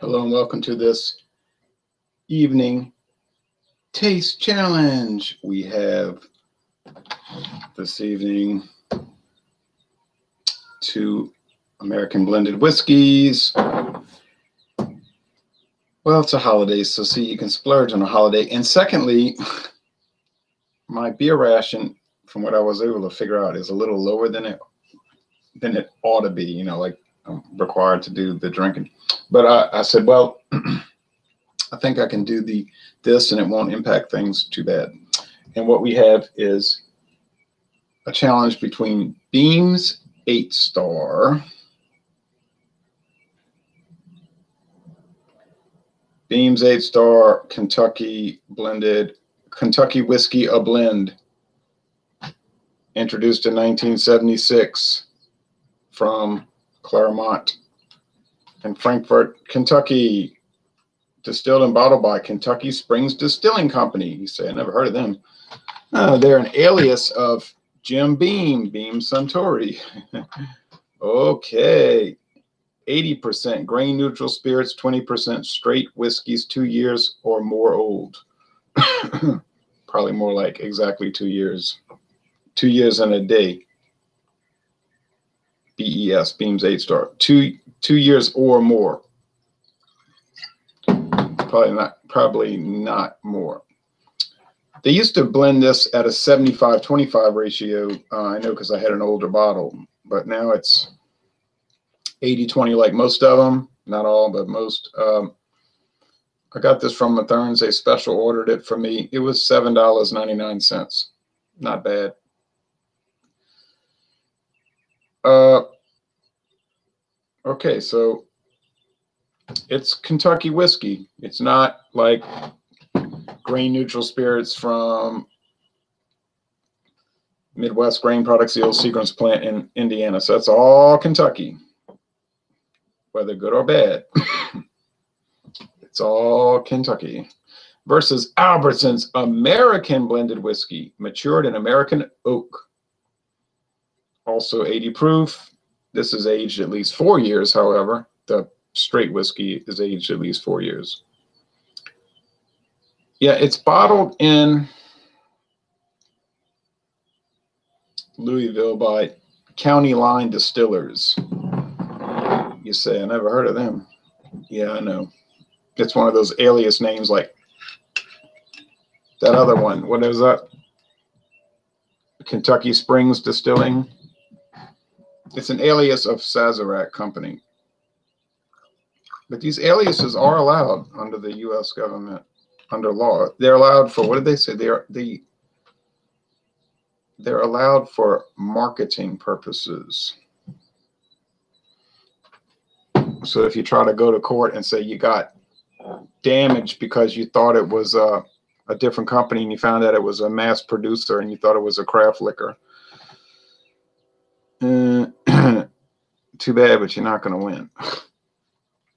Hello and welcome to this evening taste challenge. We have this evening 2 American blended whiskeys. Well, it's a holiday, so see, you can splurge on a holiday. And secondly, my beer ration, from what I was able to figure out, is a little lower than it ought to be. You know, like I'm required to do the drinking. But I said, well, I think I can do this and it won't impact things too bad. And what we have is a challenge between Beam's 8-star, Beam's 8-star Kentucky whiskey, a blend, introduced in 1976 from Claremont in Frankfort, Kentucky, distilled and bottled by Kentucky Springs Distilling Company. You say, I never heard of them. They're an alias of Jim Beam, Beam-Suntory. Okay. 80% grain neutral spirits, 20% straight whiskeys, 2 years or more old. Probably more like exactly 2 years. 2 years and a day. BES, Beam's 8-star. 2 years or more. Probably not more. They used to blend this at a 75-25 ratio. I know because I had an older bottle, but now it's 80-20 like most of them. Not all, but most. I got this from Mathern's. They special ordered it for me. It was $7.99. Not bad. Okay, so it's Kentucky whiskey. It's not like grain neutral spirits from Midwest Grain Products, the old Seagram's plant in Indiana. So that's all Kentucky, whether good or bad. It's all Kentucky. Versus Albertsons American blended whiskey, matured in American oak. Also 80 proof. This is aged at least 4 years, however. The straight whiskey is aged at least 4 years. Yeah, it's bottled in Louisville by County Line Distillers. You say, I never heard of them. Yeah, I know. It's one of those alias names like that other one. What is that? Kentucky Springs Distilling. It's an alias of Sazerac Company. But these aliases are allowed under the U.S. government, under law. They're allowed for, what did they say? They're allowed for marketing purposes. So if you try to go to court and say you got damaged because you thought it was a different company and you found out it was a mass producer and you thought it was a craft liquor, too bad, but you're not going to win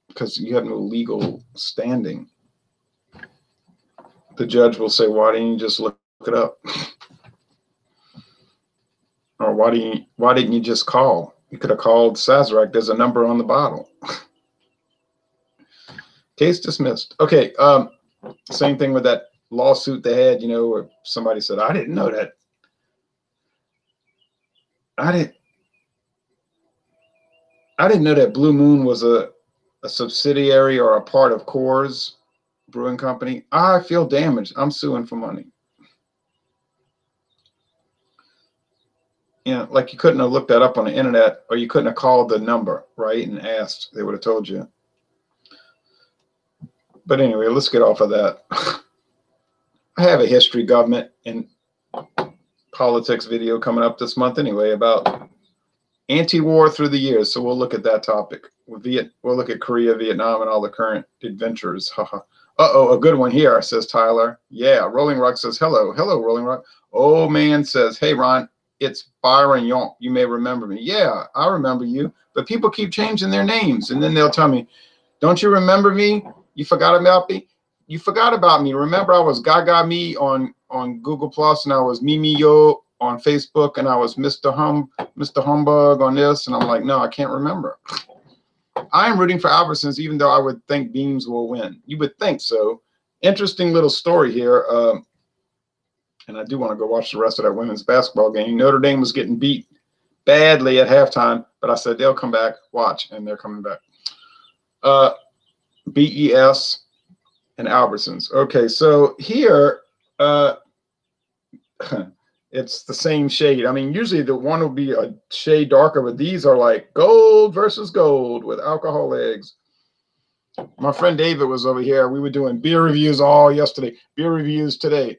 because you have no legal standing. The judge will say, why didn't you just look it up? Or why didn't you just call? You could have called Sazerac. There's a number on the bottle. Case dismissed. Okay. Same thing with that lawsuit they had, you know, where somebody said, I didn't know that. I didn't know that Blue Moon was a subsidiary or a part of Coors Brewing Company. I feel damaged. I'm suing for money. You know, like you couldn't have looked that up on the internet, or you couldn't have called the number, right, and asked. They would have told you. But anyway, let's get off of that. I have a history, government, and politics video coming up this month anyway about anti-war through the years. So we'll look at that topic. We'll look at Korea, Vietnam, and all the current adventures. Uh-oh, a good one here, says Tyler. Yeah, Rolling Rock says, hello. Hello, Rolling Rock. Old man says, hey, Ron, it's Byron Yonk. You may remember me. Yeah, I remember you. But people keep changing their names. And then they'll tell me, don't you remember me? You forgot about me? You forgot about me. Remember, I was Gaga Me on Google Plus, and I was Mimi Yo on Facebook, and I was Mr. Humbug on this. And I'm like, no, I can't remember. I am rooting for Albertsons, even though I would think Beams will win. You would think so. Interesting little story here. And I do want to go watch the rest of that women's basketball game. Notre Dame was getting beat badly at halftime, but I said they'll come back. Watch, and they're coming back. BES and Albertsons. Okay, so here it's the same shade. I mean, usually the one will be a shade darker, but these are like gold versus gold with alcohol eggs. My friend David was over here. We were doing beer reviews all yesterday. Beer reviews today.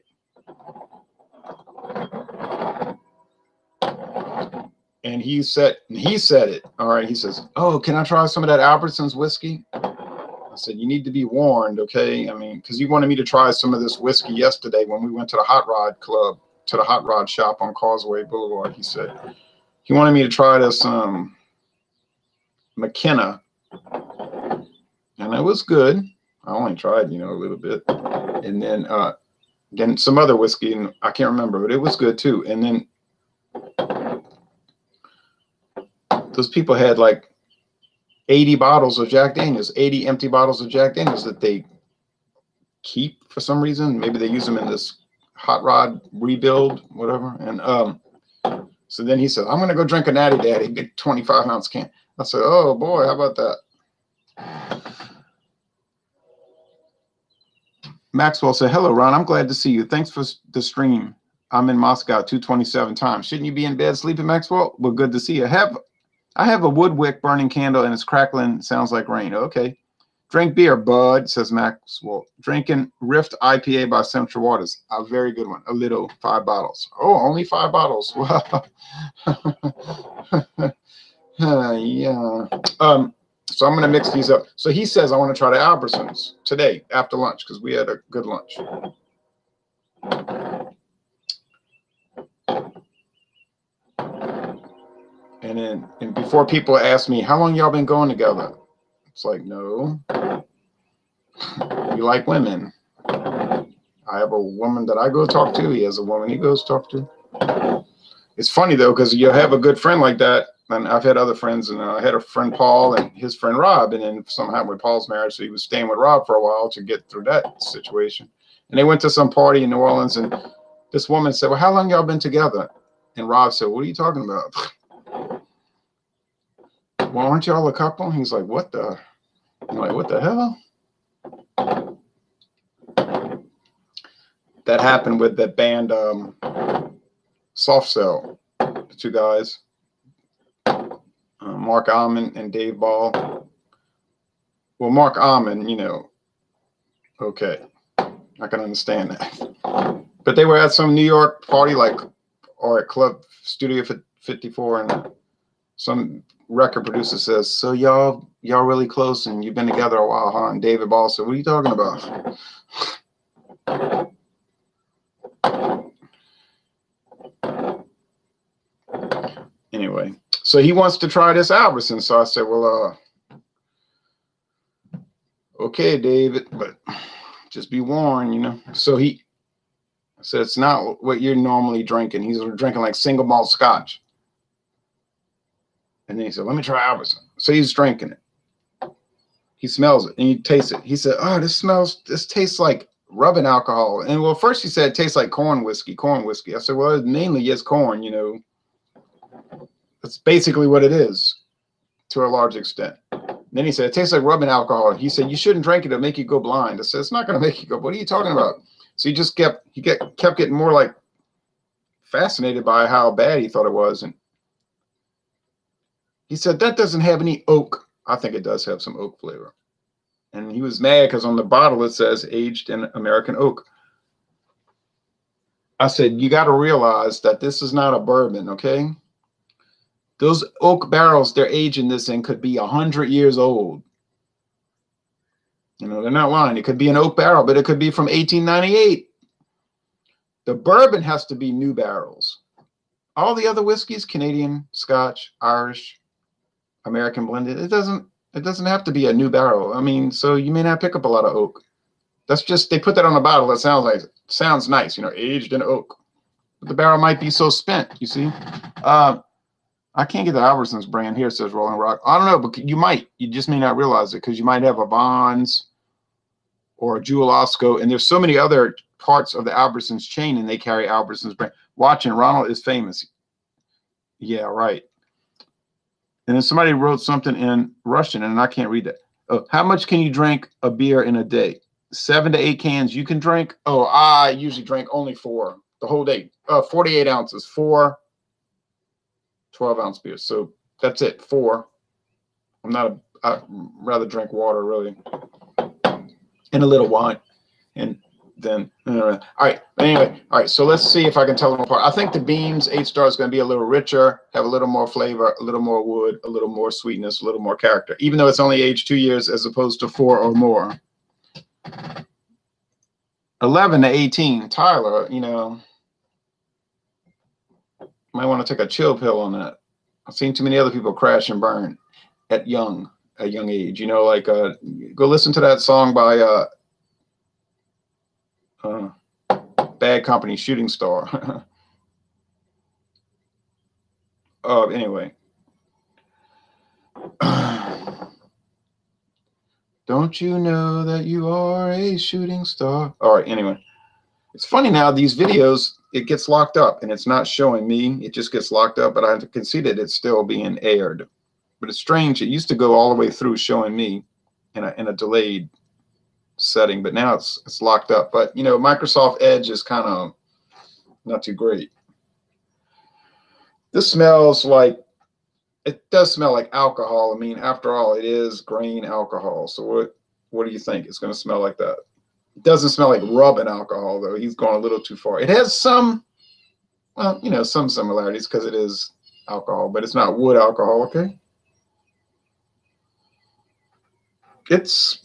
And he said it. All right. He says, "Oh, can I try some of that Albertsons whiskey?" I said, "You need to be warned, okay?" I mean, because he wanted me to try some of this whiskey yesterday when we went to the Hot Rod Club, to the Hot Rod shop on Causeway Boulevard. He said he wanted me to try this McKenna, and it was good. I only tried, a little bit, and then some other whiskey, and I can't remember, but it was good too. And then those people had like 80 bottles of Jack Daniels, 80 empty bottles of Jack Daniels that they keep for some reason. Maybe they use them in this Hot Rod rebuild, whatever. And so then he said, "I'm going to go drink a Natty Daddy, big 25-ounce can." I said, "Oh boy, how about that?" Maxwell said, "Hello, Ron. I'm glad to see you. Thanks for the stream. I'm in Moscow, 2:27 time. Shouldn't you be in bed sleeping, Maxwell? Well, good to see you. I have a wood wick burning candle and it's crackling. Sounds like rain. Okay. Drink beer, bud," says Maxwell. "Drinking Rift IPA by Central Waters. A very good one. A little, 5 bottles. Oh, only 5 bottles. Wow." Yeah. So I'm going to mix these up. So he says I want to try the Albertsons today after lunch because we had a good lunch. And before people ask me, "How long y'all been going together?" It's like, no. You like women. I have a woman that I go talk to. He has a woman he goes talk to. It's funny, though, because you have a good friend like that. And I've had other friends, and I had a friend, Paul, and his friend, Rob. And then something happened with Paul's marriage, so he was staying with Rob for a while to get through that situation. And they went to some party in New Orleans, and this woman said, "Well, how long y'all been together?" And Rob said, "What are you talking about?" "Well, aren't y'all a couple?" He's like, "What the?" I'm like, "What the hell?" That happened with that band, Soft Cell. The 2 guys, Mark Almond and Dave Ball. Well, Mark Almond, okay, I can understand that. But they were at some New York party, or at Club Studio 54, and some record producer says, "So y'all really close and you've been together a while, huh?" And David Ball said, "What are you talking about?" Anyway, so he wants to try this Albertson. So I said, "Well, okay, David, but just be warned, So I said, "It's not what you're normally drinking." He's drinking like single malt scotch. And then he said, "Let me try Albertson." So he's drinking it. He smells it and he tastes it. He said, "Oh, this tastes like rubbing alcohol." And well, first he said it tastes like corn whiskey. I said, "Well, it mainly is corn, That's basically what it is to a large extent." And then he said, "It tastes like rubbing alcohol." He said, "You shouldn't drink it. It'll make you go blind." I said, "It's not going to make you go. What are you talking about?" So he just kept getting more like fascinated by how bad he thought it was. And he said, "That doesn't have any oak." I think it does have some oak flavor. And he was mad because on the bottle it says aged in American oak. I said, "You got to realize that this is not a bourbon, okay? Those oak barrels they're aging this in could be 100 years old. They're not lying. It could be an oak barrel, but it could be from 1898. The bourbon has to be new barrels. All the other whiskeys, Canadian, Scotch, Irish, American blended, it doesn't have to be a new barrel. I mean, so you may not pick up a lot of oak. That's just, they put that on the bottle. That sounds nice, aged in oak. But the barrel might be so spent, you see. I can't get the Albertsons brand here, says Rolling Rock. I don't know, but you might. You just may not realize it because you might have a Bonds or a Jewel Osco, and there's so many other parts of the Albertsons chain, and they carry Albertsons brand. Watching, Ronald is famous. Yeah, right. And then somebody wrote something in Russian, and I can't read that. Oh, how much can you drink a beer in a day? 7 to 8 cans you can drink. Oh, I usually drink only 4 the whole day. 48 ounces, 4 12-ounce beers. So that's it, 4. I'd rather drink water, really, and a little wine. And then, all right. Anyway, all right. So let's see if I can tell them apart. I think the Beam's 8-star is going to be a little richer, have a little more flavor, a little more wood, a little more sweetness, a little more character, even though it's only aged 2 years as opposed to 4 or more. 11 to 18, Tyler, you know, might want to take a chill pill on that. I've seen too many other people crash and burn at a young age. You know, like go listen to that song by Bad Company, Shooting Star. Anyway. Don't you know that you are a shooting star? All right, anyway. It's funny now, these videos, it gets locked up, and it's not showing me. It just gets locked up, but I can see that it's still being aired. But it's strange. It used to go all the way through showing me in a delayed setting, but now it's locked up. But, you know, Microsoft Edge is kind of not too great. This smells like, it does smell like alcohol. I mean, after all, it is grain alcohol. So what do you think? It's going to smell like that. It doesn't smell like rubbing alcohol, though. He's going a little too far. It has some, well, you know, some similarities because it is alcohol, but it's not wood alcohol, okay? It's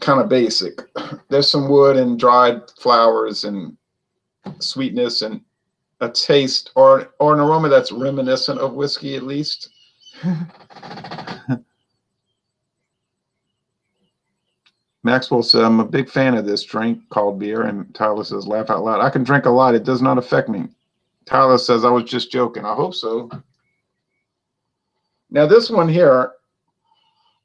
kind of basic. There's some wood and dried flowers and sweetness and a taste or an aroma that's reminiscent of whiskey, at least. Maxwell said, I'm a big fan of this drink called beer. And Tyler says, laugh out loud. I can drink a lot. It does not affect me. Tyler says, I was just joking. I hope so. Now, this one here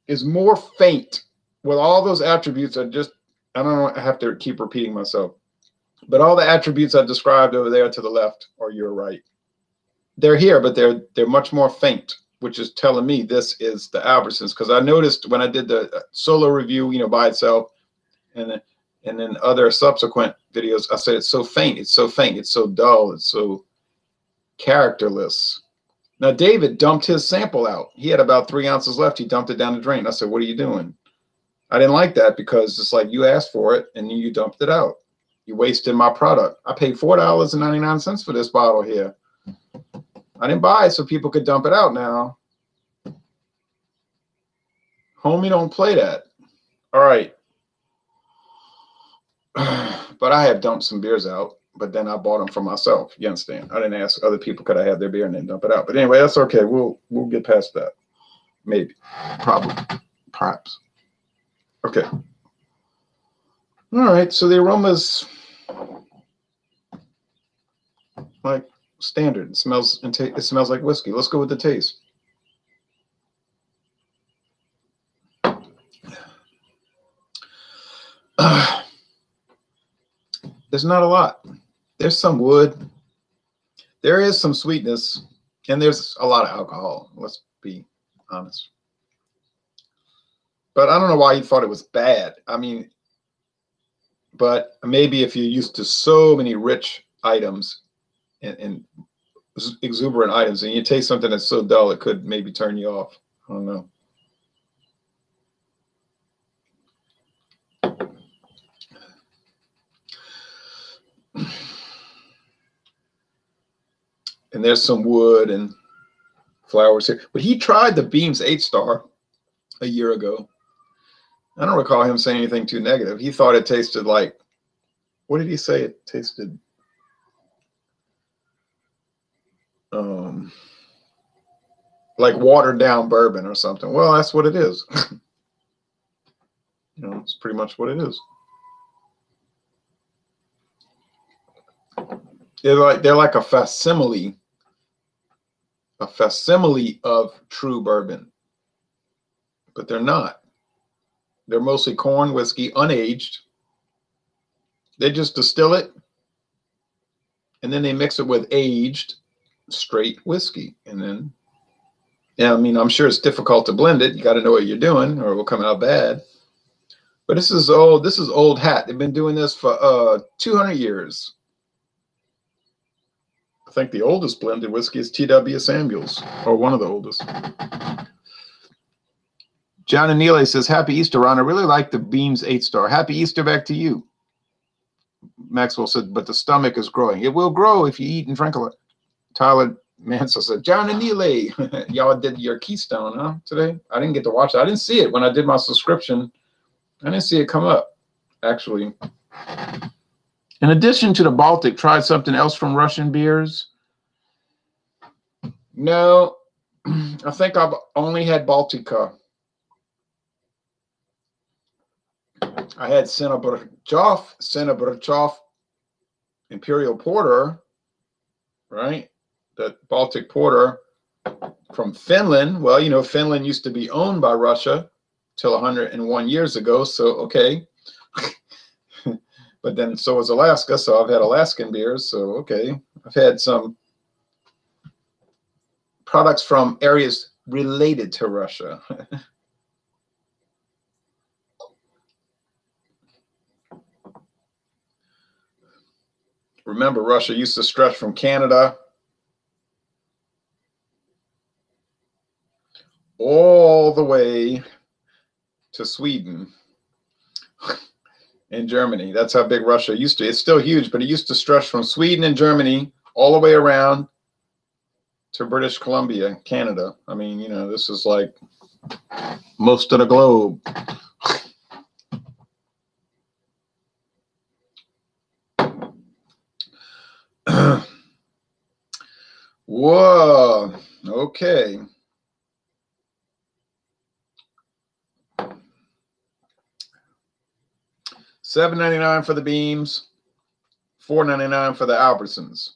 is more faint with all those attributes. I don't know, I have to keep repeating myself. But all the attributes I described over there to the left or your right, they're here, but they're much more faint, which is telling me this is the Albertsons. Because I noticed when I did the solo review, you know, by itself, and then other subsequent videos, I said it's so faint, it's so faint, it's so dull, it's so characterless. Now David dumped his sample out. He had about 3 ounces left. He dumped it down the drain. I said, "What are you doing?" I didn't like that because it's like you asked for it and then you dumped it out. You wasted my product. I paid $4.99 for this bottle here. I didn't buy it so people could dump it out now. Homie, don't play that. All right. But I have dumped some beers out, but then I bought them for myself. You understand? I didn't ask other people could I have their beer and then dump it out. But anyway, that's okay. We'll get past that. Maybe. Probably. Perhaps. Okay. All right. So the aroma's like standard. It smells like whiskey. Let's go with the taste. There's not a lot. There's some wood. There is some sweetness, and there's a lot of alcohol. Let's be honest. But I don't know why you thought it was bad. I mean, but maybe if you're used to so many rich items and exuberant items, and you taste something that's so dull, it could maybe turn you off. I don't know. And there's some wood and flowers here. But he tried the Beam's 8-star a year ago. I don't recall him saying anything too negative. He thought it tasted like, what did he say? It tasted like watered down bourbon or something. Well, that's what it is. You know, it's pretty much what it is. They're like a facsimile a facsimile of true bourbon, but they're not. They're mostly corn whiskey, unaged. They just distill it, and then they mix it with aged straight whiskey. And then, yeah, I mean, I'm sure it's difficult to blend it. You got to know what you're doing, or it will come out bad. But this is old. This is old hat. They've been doing this for 200 years. I think the oldest blended whiskey is T.W. Samuel's, or one of the oldest. John Anile says, "Happy Easter, Ron. I really like the Beam's 8-star. Happy Easter back to you." Maxwell said, "But the stomach is growing." It will grow if you eat and drink a lot. Tyler Mansell said, "John Anile, y'all did your Keystone, huh, today?" I didn't get to watch it. I didn't see it when I did my subscription. I didn't see it come up, actually. In addition to the Baltic, tried something else from Russian beers? No, I think I've only had Baltica. I had Senobrachov Imperial Porter, right? The Baltic Porter from Finland. Well, you know, Finland used to be owned by Russia till 101 years ago, so okay. But then so was Alaska, so I've had Alaskan beers, so okay. I've had some products from areas related to Russia. Remember, Russia used to stretch from Canada all the way to Sweden and Germany. That's how big Russia used to. It's still huge, but it used to stretch from Sweden and Germany all the way around to British Columbia, Canada. I mean, you know, this is like most of the globe. Whoa, okay. $7.99 for the Beams, $4.99 for the Albertsons.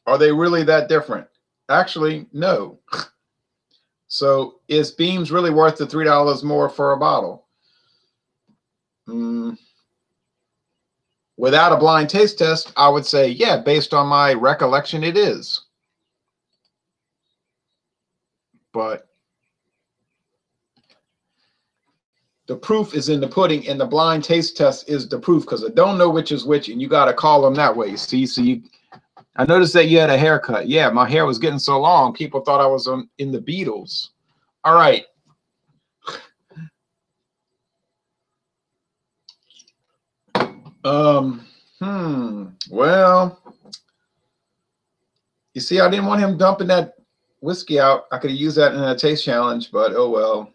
Are they really that different? Actually, no. So is Beams really worth the $3 more for a bottle? Without a blind taste test, I would say, yeah, based on my recollection, it is. But the proof is in the pudding, and the blind taste test is the proof, because I don't know which is which, and you got to call them that way. See, so I noticed that you had a haircut. Yeah, my hair was getting so long, people thought I was in the Beatles. All right. Well, you see, I didn't want him dumping that whiskey out. I could have used that in a taste challenge, but oh well.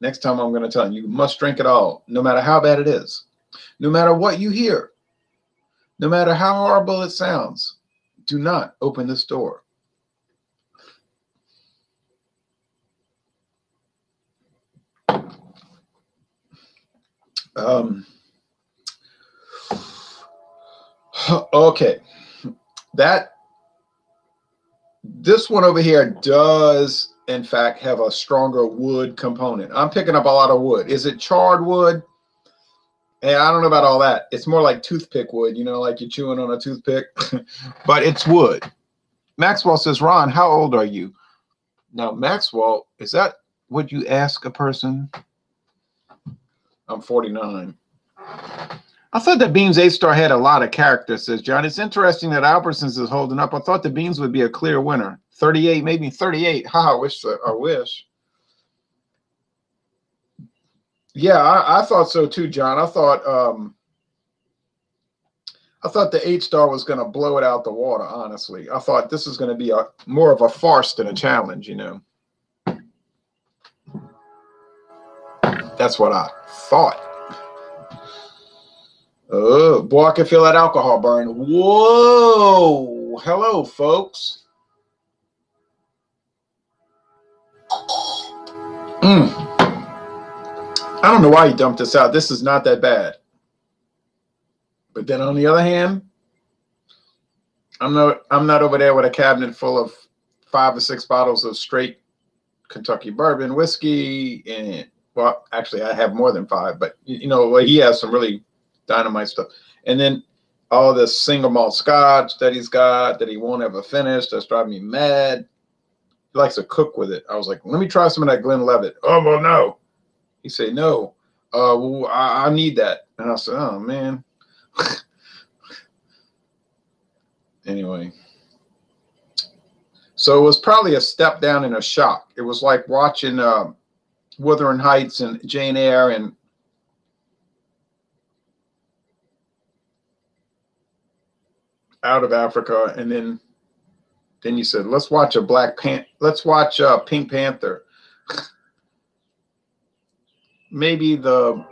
Next time I'm going to tell him, you must drink it all, no matter how bad it is, no matter what you hear, no matter how horrible it sounds. Do not open this door. Okay, this one over here does in fact have a stronger wood component. I'm picking up a lot of wood. Is it charred wood? And I don't know about all that. It's more like toothpick wood, you know, like you're chewing on a toothpick, but it's wood. Maxwell says, "Ron, how old are you?" Now, Maxwell, is that what you ask a person? I'm 49. I thought that Beam's 8-star had a lot of character, says John. It's interesting that Albertsons is holding up. I thought the Beams would be a clear winner. 38, maybe 38. I wish. Yeah, I thought so too, John. I thought the 8-star was going to blow it out the water, honestly. I thought this is going to be more of a farce than a challenge, you know. That's what I thought. Oh, boy, I can feel that alcohol burn. Whoa. Hello, folks. I don't know why you dumped this out. This is not that bad. But then on the other hand, I'm not over there with a cabinet full of 5 or 6 bottles of straight Kentucky bourbon whiskey, and well, actually, I have more than 5, but well, he has some really dynamite stuff, and then all this single malt scotch that he's got that he won't ever finish. That's driving me mad. He likes to cook with it. I was like, let me try some of that Glenlivet. Oh well, no. He said no. Well, I need that, and I said, oh man. Anyway. So it was probably a step down and a shock. It was like watching Wuthering Heights and Jane Eyre and Out of Africa, and then you said, let's watch Pink Panther. Maybe the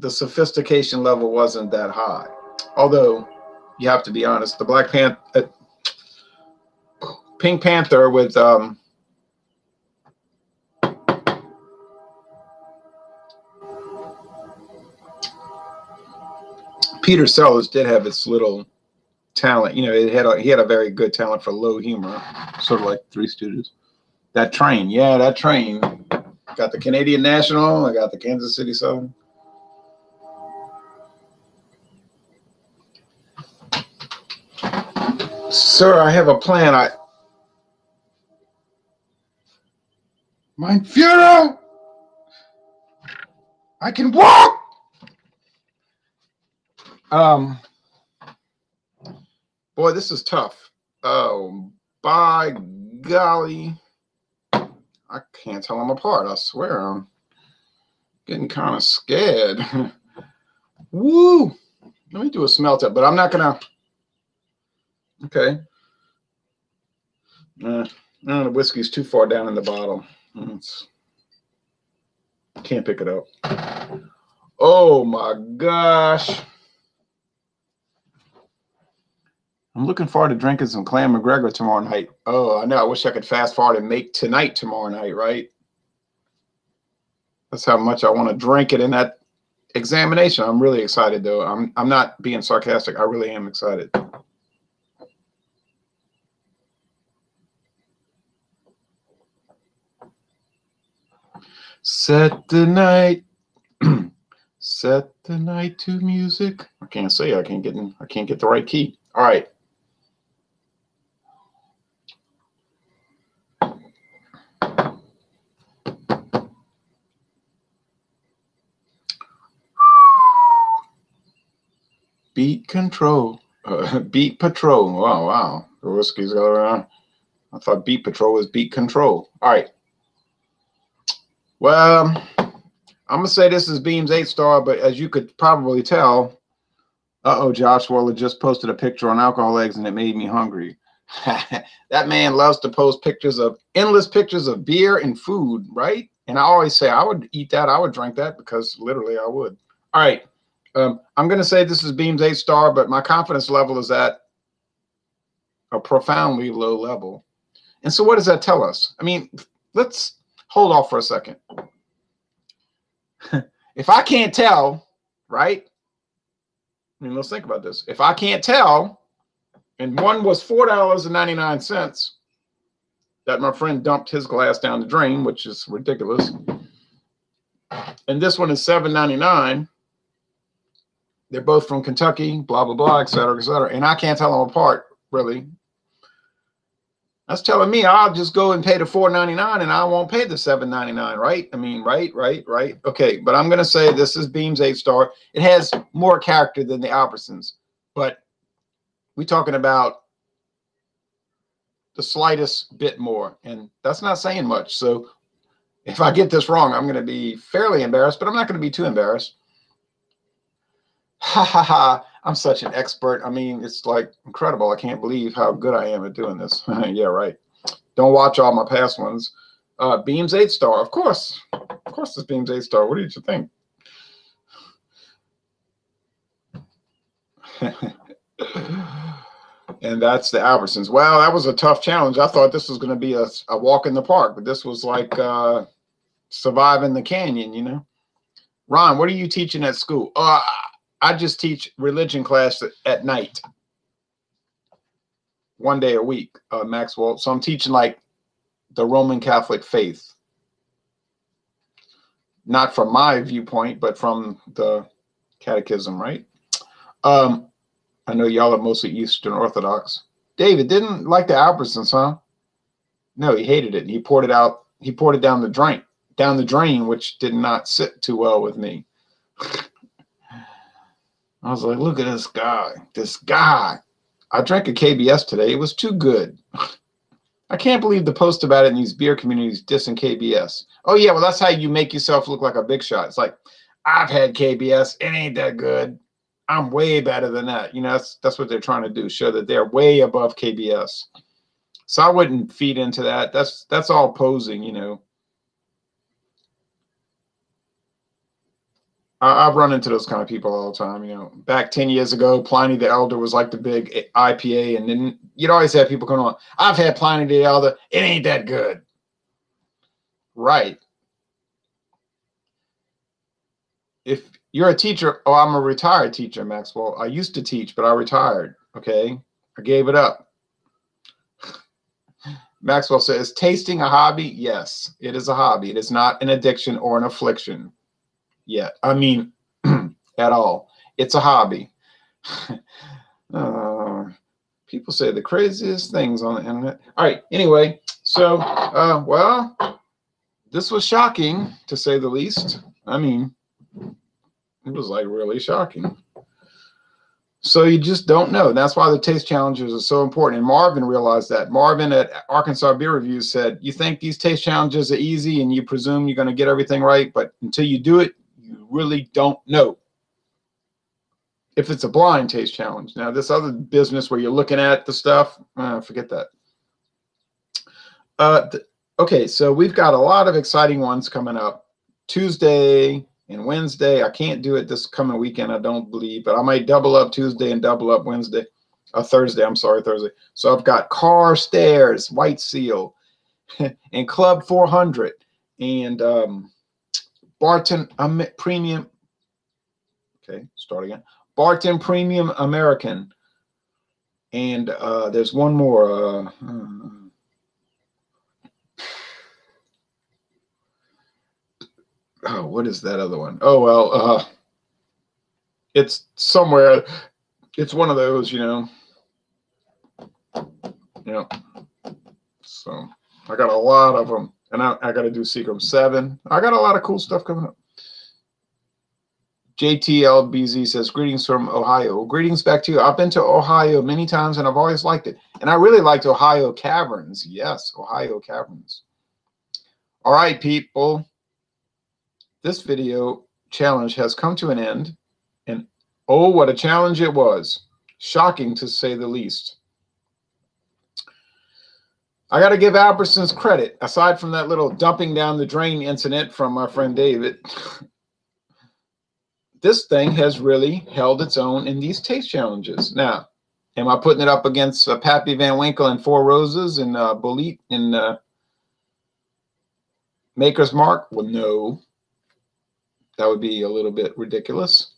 sophistication level wasn't that high, although you have to be honest. The Pink Panther with Peter Sellers did have its little talent. He had a very good talent for low humor, sort of like Three Stooges. That train, yeah, that train. Got the Canadian National. I got the Kansas City Southern. Sir, I have a plan. Mein Führer, I can walk. Boy, this is tough. Oh, by golly. I can't tell them apart. I swear. I'm getting kind of scared. Woo. Let me do a smell test, but I'm not going to. Okay. The whiskey's too far down in the bottle. Can't pick it up. Oh my gosh. I'm looking forward to drinking some Clan McGregor tomorrow night. Oh, I know. I wish I could fast forward and make tonight tomorrow night, right? That's how much I want to drink it in that examination. I'm really excited, though. I'm not being sarcastic. I really am excited. Set the night to music. I can't say. I can't get the right key. All right. Beat Control. Beat Patrol. Wow. The whiskey's got around. I thought Beat Patrol was Beat Control. All right. Well, I'm going to say this is Beam's 8-star, but as you could probably tell, Josh Waller just posted a picture on Alcohol Eggs, and it made me hungry. That man loves to post endless pictures of beer and food, right? And I always say I would eat that. I would drink that because literally I would. All right. I'm going to say this is Beam's 8-star, but my confidence level is at a profoundly low level. And so what does that tell us? I mean, let's hold off for a second. If I can't tell, right? I mean, let's think about this. If I can't tell, and one was $4.99 that my friend dumped his glass down the drain, which is ridiculous. And this one is $7.99. They're both from Kentucky, blah, blah, blah, et cetera, et cetera. And I can't tell them apart, really. That's telling me I'll just go and pay the $4.99 and I won't pay the $7.99, right? I mean, right. Okay, but I'm going to say this is Beam's 8-star. It has more character than the Albertsons, but we're talking about the slightest bit more, and that's not saying much. So if I get this wrong, I'm going to be fairly embarrassed, but I'm not going to be too embarrassed. Ha ha ha. I'm such an expert. I mean, it's like incredible. I can't believe how good I am at doing this. Yeah, right. Don't watch all my past ones. Beam's 8-star. Of course. Of course it's Beam's 8-star. What did you think? And that's the Albertsons. Well, that was a tough challenge. I thought this was going to be a walk in the park, but this was like surviving the canyon, you know. Ron, what are you teaching at school? I just teach religion class at night, 1 day a week, Maxwell. So I'm teaching like the Roman Catholic faith. Not from my viewpoint, but from the catechism, right? I know y'all are mostly Eastern Orthodox. David didn't like the Albertsons, huh? No, he hated it. He poured it out. He poured it down the drain, which did not sit too well with me. I was like, look at this guy. This guy. I drank a KBS today. It was too good. I can't believe the post about it in these beer communities dissing KBS. Oh, yeah, well, that's how you make yourself look like a big shot. It's like, I've had KBS. It ain't that good. I'm way better than that. You know, that's what they're trying to do, show that they're way above KBS. So I wouldn't feed into that. That's all posing, you know. I've run into those kind of people all the time. You know, back 10 years ago, Pliny the Elder was like the big IPA, and then you'd always have people come on. I've had Pliny the Elder. It ain't that good. Right. If you're a teacher, oh, I'm a retired teacher, Maxwell. I used to teach, but I retired. Okay. I gave it up. Maxwell says, is tasting a hobby? Yes, it is a hobby. It is not an addiction or an affliction. Yeah, I mean, at all. It's a hobby. People say the craziest things on the internet. All right, anyway, so, well, this was shocking, to say the least. I mean, it was like really shocking. So you just don't know. That's why the taste challenges are so important. And Marvin realized that. Marvin at Arkansas Beer Reviews said, you think these taste challenges are easy and you presume you're going to get everything right, but until you do it, you really don't know if it's a blind taste challenge. Now, this other business where you're looking at the stuff, forget that. Okay, so we've got a lot of exciting ones coming up. Tuesday and Wednesday. I can't do it this coming weekend, I don't believe, but I might double up Tuesday and double up Wednesday. Thursday, I'm sorry, Thursday. So I've got Car Stairs, White Seal, and Club 400, and Barton Premium. Okay, start again. Barton Premium American, and there's one more. Oh, what is that other one? Oh, well, it's somewhere. It's one of those, you know. Yeah. So I got a lot of them, and I got to do Seagram 7. I got a lot of cool stuff coming up. JTLBZ says, greetings from Ohio. Greetings back to you. I've been to Ohio many times, and I've always liked it. And I really liked Ohio Caverns. Yes, Ohio Caverns. All right, people. This video challenge has come to an end. And oh, what a challenge it was. Shocking, to say the least. I got to give Albertsons credit. Aside from that little dumping down the drain incident from my friend David, this thing has really held its own in these taste challenges. Now, am I putting it up against Pappy Van Winkle and Four Roses and Bolite and Maker's Mark? Well, no. That would be a little bit ridiculous.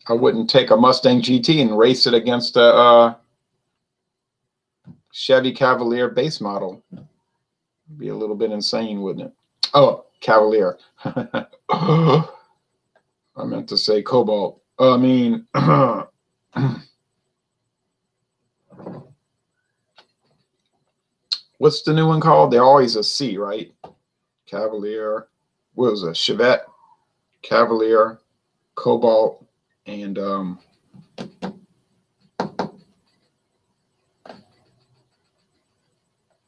I wouldn't take a Mustang GT and race it against a Chevy Cavalier base model. It'd be a little bit insane, wouldn't it? Oh, Cavalier. I meant to say Cobalt. I mean, what's the new one called? They're always a C, right? Cavalier. What was it? Chevette, Cavalier, Cobalt, and you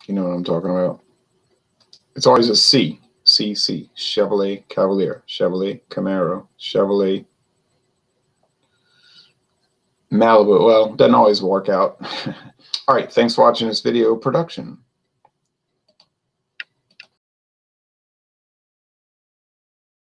know what I'm talking about. It's always a C. CC. Chevrolet Cavalier, Chevrolet Camaro, Chevrolet Malibu. Well, doesn't always work out. All right, thanks for watching this video production.